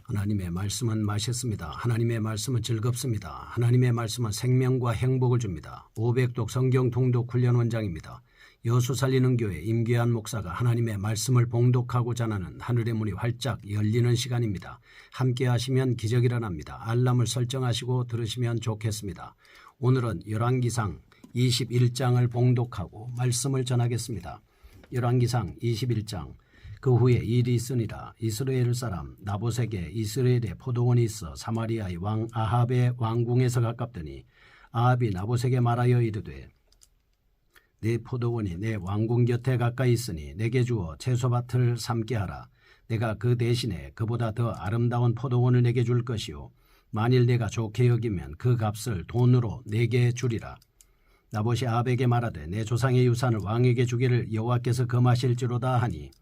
하나님의 말씀은 맛있습니다. 하나님의 말씀은 즐겁습니다. 하나님의 말씀은 생명과 행복을 줍니다. 500독 성경 통독 훈련 원장입니다. 여수 살리는 교회 임기한 목사가 하나님의 말씀을 봉독하고 전하는 하늘의 문이 활짝 열리는 시간입니다. 함께 하시면 기적이 일어납니다. 알람을 설정하시고 들으시면 좋겠습니다. 오늘은 열왕기상 21장을 봉독하고 말씀을 전하겠습니다. 열왕기상 21장. 그 후에 일이 있으니라. 이스라엘 사람 나봇에게 이스라엘에 포도원이 있어 사마리아의 왕 아합의 왕궁에서 가깝더니 아합이 나봇에게 말하여 이르되 내 포도원이 내 왕궁 곁에 가까이 있으니 내게 주어 채소밭을 삼게 하라. 내가 그 대신에 그보다 더 아름다운 포도원을 내게 줄 것이요 만일 내가 좋게 여기면 그 값을 돈으로 내게 주리라. 나봇이 아합에게 말하되 내 조상의 유산을 왕에게 주기를 여호와께서 금하실지로다 하니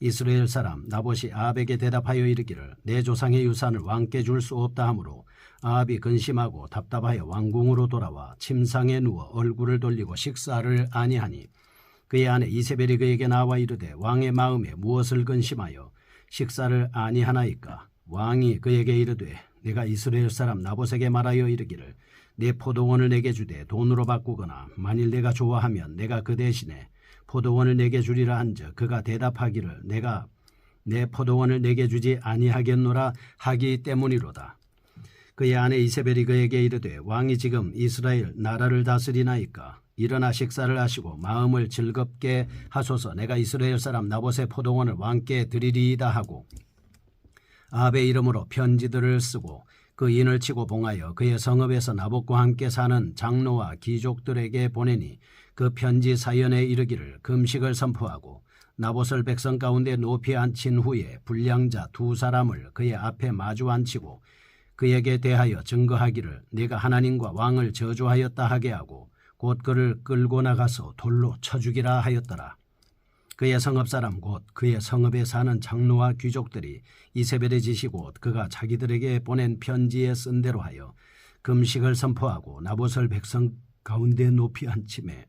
이스라엘 사람 나봇이 아합에게 대답하여 이르기를 내 조상의 유산을 왕께 줄 수 없다 하므로 아합이 근심하고 답답하여 왕궁으로 돌아와 침상에 누워 얼굴을 돌리고 식사를 아니하니 그의 아내 이세벨이 그에게 나와 이르되 왕의 마음에 무엇을 근심하여 식사를 아니하나이까. 왕이 그에게 이르되 내가 이스라엘 사람 나봇에게 말하여 이르기를 내 포도원을 내게 주되 돈으로 바꾸거나 만일 내가 좋아하면 내가 그 대신에 포도원을 내게 주리라 한즉 그가 대답하기를 내가 내 포도원을 내게 주지 아니하겠노라 하기 때문이로다. 그의 아내 이세벨이 그에게 이르되 왕이 지금 이스라엘 나라를 다스리나이까. 일어나 식사를 하시고 마음을 즐겁게 하소서. 내가 이스라엘 사람 나봇의 포도원을 왕께 드리리이다 하고 아합의 이름으로 편지들을 쓰고 그 인을 치고 봉하여 그의 성읍에서 나봇과 함께 사는 장로와 귀족들에게 보내니 그 편지 사연에 이르기를 금식을 선포하고 나봇을 백성 가운데 높이 앉힌 후에 불량자 두 사람을 그의 앞에 마주 앉히고 그에게 대하여 증거하기를 네가 하나님과 왕을 저주하였다 하게 하고 곧 그를 끌고 나가서 돌로 쳐 죽이라 하였더라. 그의 성읍 사람 곧 그의 성읍에 사는 장로와 귀족들이 이세벨의 지시고 그가 자기들에게 보낸 편지에 쓴 대로 하여 금식을 선포하고 나봇을 백성 가운데 높이 앉히매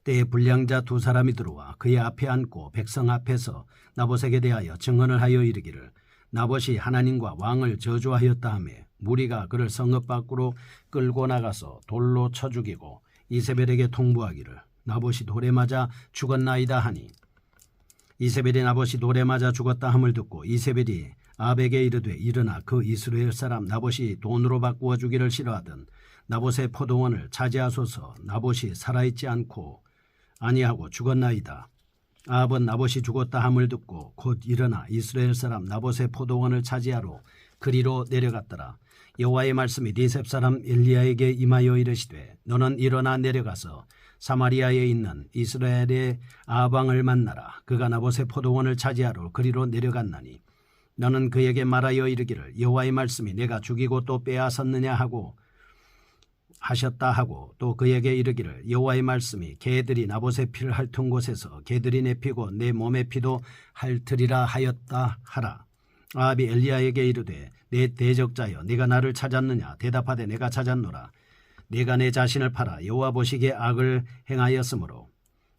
때에 불량자 두 사람이 들어와 그의 앞에 앉고 백성 앞에서 나봇에게 대하여 증언을 하여 이르기를 나봇이 하나님과 왕을 저주하였다 하며 무리가 그를 성읍 밖으로 끌고 나가서 돌로 쳐 죽이고 이세벨에게 통보하기를 나봇이 돌에 맞아 죽었나이다 하니 이세벨이 나봇이 돌에 맞아 죽었다 함을 듣고 이세벨이 아합에게 이르되 일어나 그 이스라엘 사람 나봇이 돈으로 바꾸어 주기를 싫어하던 나봇의 포도원을 차지하소서. 나봇이 살아있지 않고 아니하고 죽었나이다. 아합은 나봇이 죽었다 함을 듣고 곧 일어나 이스라엘 사람 나봇의 포도원을 차지하러 그리로 내려갔더라. 여호와의 말씀이 니셉 사람 엘리야에게 임하여 이르시되 너는 일어나 내려가서 사마리아에 있는 이스라엘의 아합 왕을 만나라. 그가 나봇의 포도원을 차지하러 그리로 내려갔나니 너는 그에게 말하여 이르기를 여호와의 말씀이 내가 죽이고 또 빼앗았느냐 하고 하셨다 하고 또 그에게 이르기를 여호와의 말씀이 개들이 나봇의 피를 핥은 곳에서 개들이 내 피고 내 몸의 피도 핥으리라 하였다 하라. 아합이 엘리야에게 이르되 내 대적자여 네가 나를 찾았느냐. 대답하되 내가 찾았노라. 내가 내 자신을 팔아 여호와 보시기에 악을 행하였으므로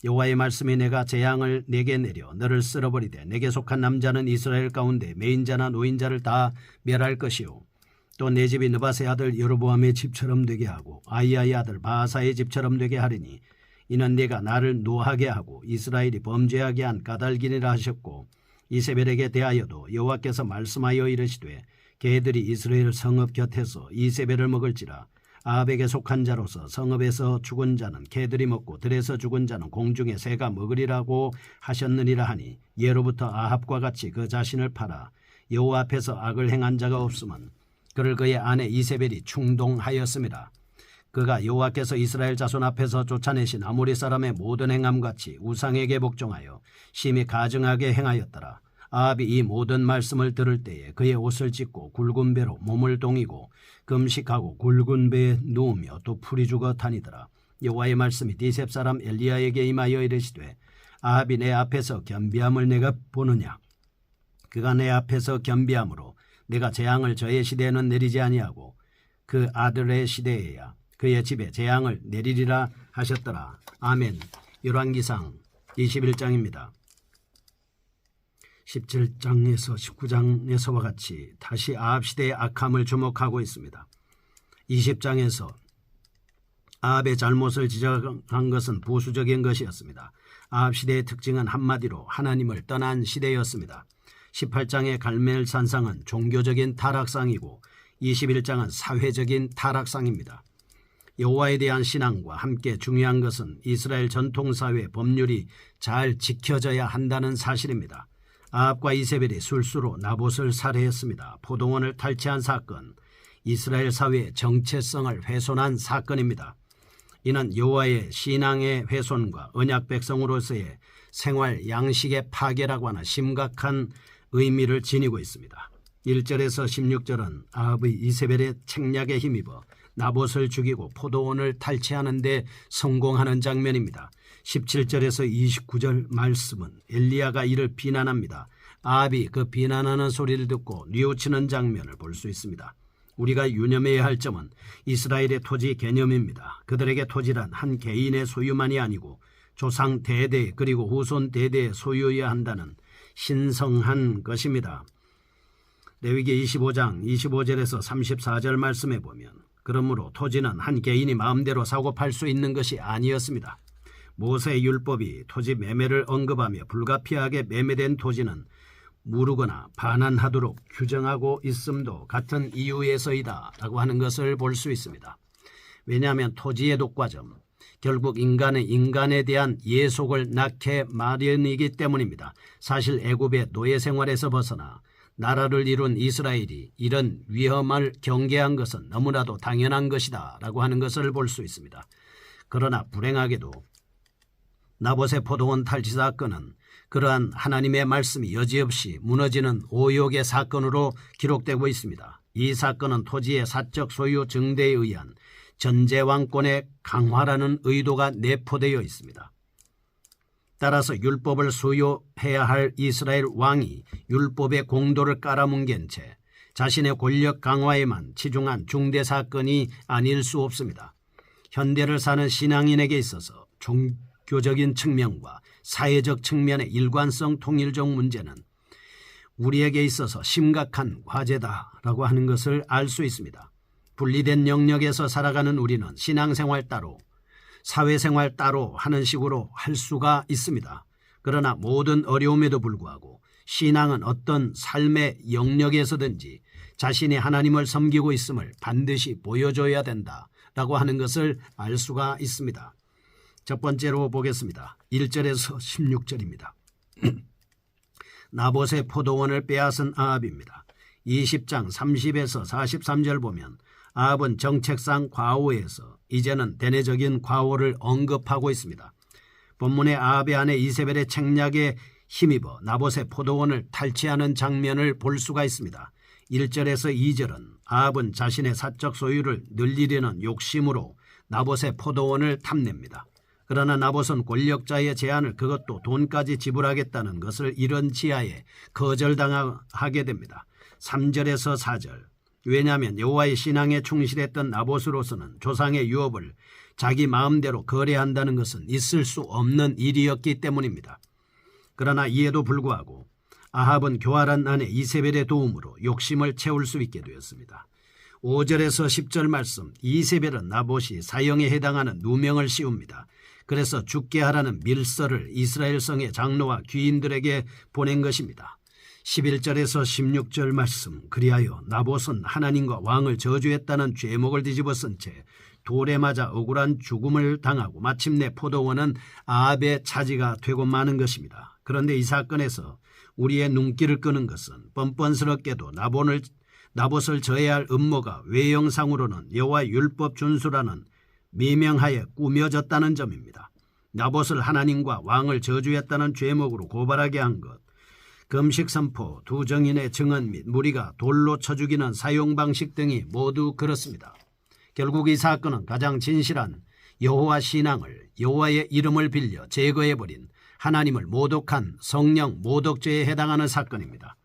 여호와의 말씀이 내가 재앙을 내게 내려 너를 쓸어버리되 내게 속한 남자는 이스라엘 가운데 매인자나 노인자를 다 멸할 것이요 또 내 집이 느밧의 아들 여로보암의 집처럼 되게 하고 아히야의 아들 바하사의 집처럼 되게 하리니 이는 내가 나를 노하게 하고 이스라엘이 범죄하게 한 까닭이니라 하셨고 이세벨에게 대하여도 여호와께서 말씀하여 이르시되 개들이 이스라엘 성읍 곁에서 이세벨을 먹을지라. 아합에게 속한 자로서 성읍에서 죽은 자는 개들이 먹고 들에서 죽은 자는 공중의 새가 먹으리라고 하셨느니라 하니 예로부터 아합과 같이 그 자신을 팔아 여호와 앞에서 악을 행한 자가 없으면 그를 그의 아내 이세벨이 충동하였음이라. 그가 여호와께서 이스라엘 자손 앞에서 쫓아내신 아모리 사람의 모든 행함같이 우상에게 복종하여 심히 가증하게 행하였더라. 아합이 이 모든 말씀을 들을 때에 그의 옷을 찢고 굵은 배로 몸을 동이고 금식하고 굵은 배에 누우며 또 풀이 죽어 다니더라. 여호와의 말씀이 니셉 사람 엘리야에게 임하여 이르시되 아합이 내 앞에서 겸비함을 내가 보느냐. 그가 내 앞에서 겸비함으로 내가 재앙을 저의 시대에는 내리지 아니하고 그 아들의 시대에야 그의 집에 재앙을 내리리라 하셨더라. 아멘. 열왕기상 21장입니다. 17장에서 19장에서와 같이 다시 아합 시대의 악함을 주목하고 있습니다. 20장에서 아합의 잘못을 지적한 것은 보수적인 것이었습니다. 아합 시대의 특징은 한마디로 하나님을 떠난 시대였습니다. 18장의 갈멜산상은 종교적인 타락상이고 21장은 사회적인 타락상입니다. 여호와에 대한 신앙과 함께 중요한 것은 이스라엘 전통사회 법률이 잘 지켜져야 한다는 사실입니다. 아합과 이세벨이 술수로 나봇을 살해했습니다. 포도원을 탈취한 사건, 이스라엘 사회의 정체성을 훼손한 사건입니다. 이는 여호와의 신앙의 훼손과 언약 백성으로서의 생활 양식의 파괴라고 하는 심각한 의미를 지니고 있습니다. 1절에서 16절은 아합의 이세벨의 책략에 힘입어 나봇을 죽이고 포도원을 탈취하는 데 성공하는 장면입니다. 17절에서 29절 말씀은 엘리야가 이를 비난합니다. 아합이 그 비난하는 소리를 듣고 뉘우치는 장면을 볼 수 있습니다. 우리가 유념해야 할 점은 이스라엘의 토지 개념입니다. 그들에게 토지란 한 개인의 소유만이 아니고 조상 대대 그리고 후손 대대의 소유여야 한다는 신성한 것입니다. 레위기 25장 25절에서 34절 말씀에 보면 그러므로 토지는 한 개인이 마음대로 사고 팔 수 있는 것이 아니었습니다. 모세의 율법이 토지 매매를 언급하며 불가피하게 매매된 토지는 무르거나 반환하도록 규정하고 있음도 같은 이유에서이다 라고 하는 것을 볼 수 있습니다. 왜냐하면 토지의 독과점, 결국 인간에 대한 예속을 낳게 마련이기 때문입니다. 사실 애굽의 노예 생활에서 벗어나 나라를 이룬 이스라엘이 이런 위험을 경계한 것은 너무나도 당연한 것이다 라고 하는 것을 볼 수 있습니다. 그러나 불행하게도 나봇의 포도원 탈취 사건은 그러한 하나님의 말씀이 여지없이 무너지는 오욕의 사건으로 기록되고 있습니다. 이 사건은 토지의 사적 소유 증대에 의한 전제왕권의 강화라는 의도가 내포되어 있습니다. 따라서 율법을 수호해야 할 이스라엘 왕이 율법의 공도를 깔아뭉갠 채 자신의 권력 강화에만 치중한 중대 사건이 아닐 수 없습니다. 현대를 사는 신앙인에게 있어서 종교적인 측면과 사회적 측면의 일관성 통일적 문제는 우리에게 있어서 심각한 과제다라고 하는 것을 알 수 있습니다. 분리된 영역에서 살아가는 우리는 신앙생활 따로 사회생활 따로 하는 식으로 할 수가 있습니다. 그러나 모든 어려움에도 불구하고 신앙은 어떤 삶의 영역에서든지 자신이 하나님을 섬기고 있음을 반드시 보여줘야 된다라고 하는 것을 알 수가 있습니다. 첫 번째로 보겠습니다. 1절에서 16절입니다. 나봇의 포도원을 빼앗은 아합입니다. 20장 30에서 43절 보면 아합은 정책상 과오에서 이제는 대내적인 과오를 언급하고 있습니다. 본문의 아합의 아내 이세벨의 책략에 힘입어 나봇의 포도원을 탈취하는 장면을 볼 수가 있습니다. 1절에서 2절은 아합은 자신의 사적 소유를 늘리려는 욕심으로 나봇의 포도원을 탐냅니다. 그러나 나봇은 권력자의 제안을 그것도 돈까지 지불하겠다는 것을 이런 지하에 거절당하게 됩니다. 3절에서 4절 왜냐하면 여호와의 신앙에 충실했던 나봇으로서는 조상의 유업을 자기 마음대로 거래한다는 것은 있을 수 없는 일이었기 때문입니다. 그러나 이에도 불구하고 아합은 교활한 아내 이세벨의 도움으로 욕심을 채울 수 있게 되었습니다. 5절에서 10절 말씀 이세벨은 나봇이 사형에 해당하는 누명을 씌웁니다. 그래서 죽게 하라는 밀서를 이스라엘 성의 장로와 귀인들에게 보낸 것입니다. 11절에서 16절 말씀 그리하여 나봇은 하나님과 왕을 저주했다는 죄목을 뒤집어 쓴 채 돌에 맞아 억울한 죽음을 당하고 마침내 포도원은 아합의 차지가 되고 마는 것입니다. 그런데 이 사건에서 우리의 눈길을 끄는 것은 뻔뻔스럽게도 나봇을 저해야 할 음모가 외형상으로는 여호와 율법 준수라는 미명하에 꾸며졌다는 점입니다. 나봇을 하나님과 왕을 저주했다는 죄목으로 고발하게 한 것, 금식 선포, 두 정인의 증언 및 무리가 돌로 쳐 죽이는 사용 방식 등이 모두 그렇습니다. 결국 이 사건은 가장 진실한 여호와 신앙을 여호와의 이름을 빌려 제거해버린 하나님을 모독한 성령 모독죄에 해당하는 사건입니다.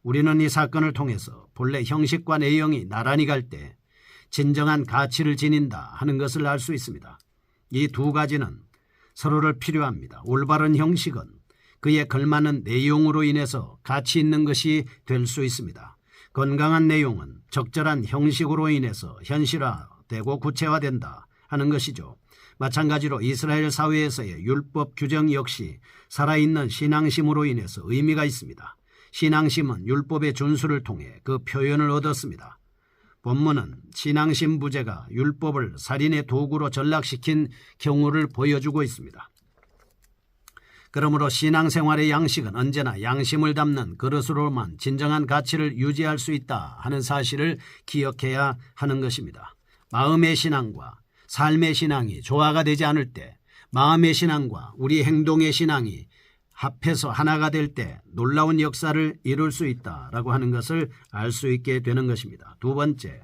우리는 이 사건을 통해서 본래 형식과 내용이 나란히 갈 때 진정한 가치를 지닌다 하는 것을 알 수 있습니다. 이 두 가지는 서로를 필요합니다. 올바른 형식은 그에 걸맞는 내용으로 인해서 가치 있는 것이 될 수 있습니다. 건강한 내용은 적절한 형식으로 인해서 현실화되고 구체화된다 하는 것이죠. 마찬가지로 이스라엘 사회에서의 율법 규정 역시 살아있는 신앙심으로 인해서 의미가 있습니다. 신앙심은 율법의 준수를 통해 그 표현을 얻었습니다. 본문은 신앙심 부재가 율법을 살인의 도구로 전락시킨 경우를 보여주고 있습니다. 그러므로 신앙생활의 양식은 언제나 양심을 담는 그릇으로만 진정한 가치를 유지할 수 있다 하는 사실을 기억해야 하는 것입니다. 마음의 신앙과 삶의 신앙이 조화가 되지 않을 때, 마음의 신앙과 우리 행동의 신앙이 합해서 하나가 될 때 놀라운 역사를 이룰 수 있다라고 하는 것을 알 수 있게 되는 것입니다. 두 번째,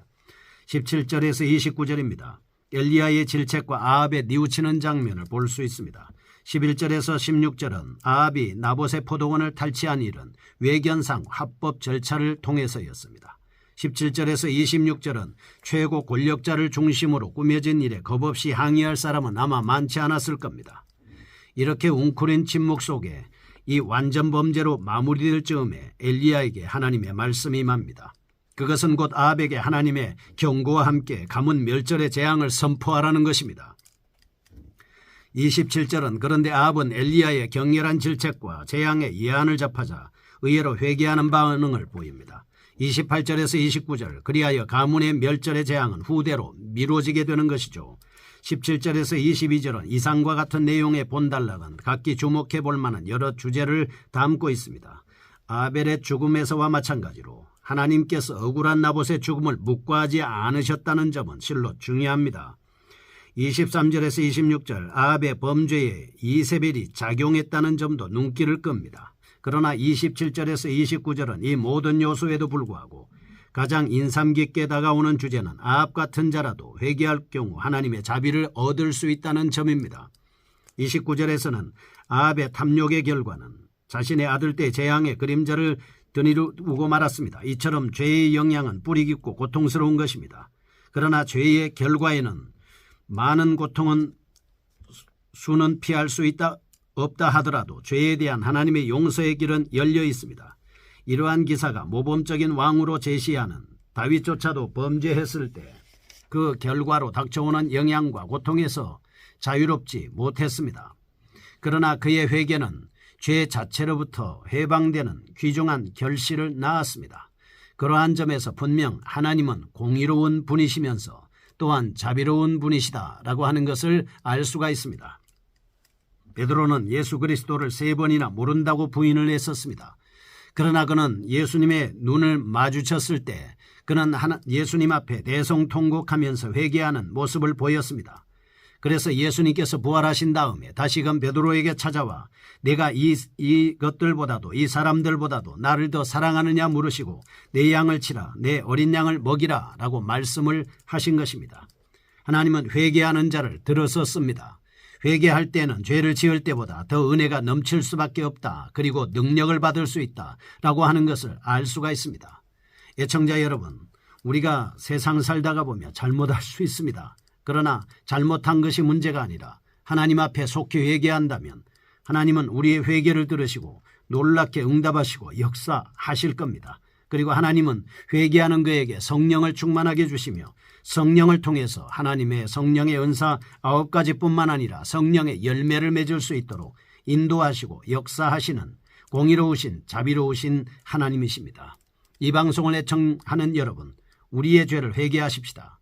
17절에서 29절입니다. 엘리야의 질책과 아합의 뉘우치는 장면을 볼 수 있습니다. 11절에서 16절은 아합이 나봇의 포도원을 탈취한 일은 외견상 합법 절차를 통해서였습니다. 17절에서 26절은 최고 권력자를 중심으로 꾸며진 일에 겁없이 항의할 사람은 아마 많지 않았을 겁니다. 이렇게 웅크린 침묵 속에 이 완전 범죄로 마무리될 즈음에 엘리야에게 하나님의 말씀이 임합니다. 그것은 곧 아합에게 하나님의 경고와 함께 가문 멸절의 재앙을 선포하라는 것입니다. 27절은 그런데 아합은 엘리야의 격렬한 질책과 재앙의 예한을 접하자 의외로 회개하는 반응을 보입니다. 28절에서 29절 그리하여 가문의 멸절의 재앙은 후대로 미뤄지게 되는 것이죠. 17절에서 22절은 이상과 같은 내용의 본단락은 각기 주목해 볼 만한 여러 주제를 담고 있습니다. 아벨의 죽음에서와 마찬가지로 하나님께서 억울한 나봇의 죽음을 묵과하지 않으셨다는 점은 실로 중요합니다. 23절에서 26절 아합의 범죄에 이세벨이 작용했다는 점도 눈길을 끕니다. 그러나 27절에서 29절은 이 모든 요소에도 불구하고 가장 인상 깊게 다가오는 주제는 아합 같은 자라도 회개할 경우 하나님의 자비를 얻을 수 있다는 점입니다. 29절에서는 아합의 탐욕의 결과는 자신의 아들 때 재앙의 그림자를 드리우고 말았습니다. 이처럼 죄의 영향은 뿌리 깊고 고통스러운 것입니다. 그러나 죄의 결과에는 많은 고통은 수는 피할 수 없다 하더라도 죄에 대한 하나님의 용서의 길은 열려 있습니다. 이러한 기사가 모범적인 왕으로 제시하는 다윗조차도 범죄했을 때 그 결과로 닥쳐오는 영향과 고통에서 자유롭지 못했습니다. 그러나 그의 회개는 죄 자체로부터 해방되는 귀중한 결실을 낳았습니다. 그러한 점에서 분명 하나님은 공의로운 분이시면서 또한 자비로운 분이시다라고 하는 것을 알 수가 있습니다. 베드로는 예수 그리스도를 3번이나 모른다고 부인을 했었습니다. 그러나 그는 예수님의 눈을 마주쳤을 때 그는 예수님 앞에 대성통곡하면서 회개하는 모습을 보였습니다. 그래서 예수님께서 부활하신 다음에 다시금 베드로에게 찾아와 내가 이것들보다도 이 사람들보다도 나를 더 사랑하느냐 물으시고 내 양을 치라 내 어린 양을 먹이라 라고 말씀을 하신 것입니다. 하나님은 회개하는 자를 들어섰습니다. 회개할 때는 죄를 지을 때보다 더 은혜가 넘칠 수밖에 없다. 그리고 능력을 받을 수 있다 라고 하는 것을 알 수가 있습니다. 애청자 여러분, 우리가 세상 살다가 보면 잘못할 수 있습니다. 그러나 잘못한 것이 문제가 아니라 하나님 앞에 속히 회개한다면 하나님은 우리의 회개를 들으시고 놀랍게 응답하시고 역사하실 겁니다. 그리고 하나님은 회개하는 그에게 성령을 충만하게 주시며 성령을 통해서 하나님의 성령의 은사 9가지뿐만 아니라 성령의 열매를 맺을 수 있도록 인도하시고 역사하시는 공의로우신 자비로우신 하나님이십니다. 이 방송을 애청하는 여러분, 우리의 죄를 회개하십시다.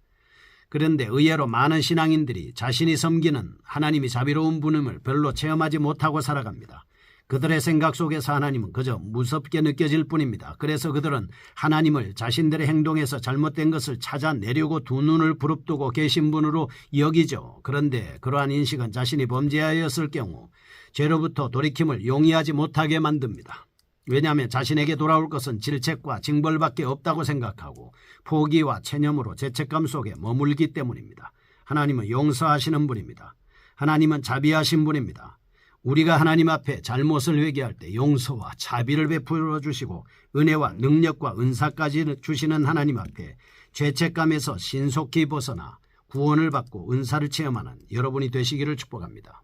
그런데 의외로 많은 신앙인들이 자신이 섬기는 하나님이 자비로운 분임을 별로 체험하지 못하고 살아갑니다. 그들의 생각 속에서 하나님은 그저 무섭게 느껴질 뿐입니다. 그래서 그들은 하나님을 자신들의 행동에서 잘못된 것을 찾아내려고 두 눈을 부릅뜨고 계신 분으로 여기죠. 그런데 그러한 인식은 자신이 범죄하였을 경우 죄로부터 돌이킴을 용이하지 못하게 만듭니다. 왜냐하면 자신에게 돌아올 것은 질책과 징벌밖에 없다고 생각하고 포기와 체념으로 죄책감 속에 머물기 때문입니다. 하나님은 용서하시는 분입니다. 하나님은 자비하신 분입니다. 우리가 하나님 앞에 잘못을 회개할 때 용서와 자비를 베풀어 주시고 은혜와 능력과 은사까지 주시는 하나님 앞에 죄책감에서 신속히 벗어나 구원을 받고 은사를 체험하는 여러분이 되시기를 축복합니다.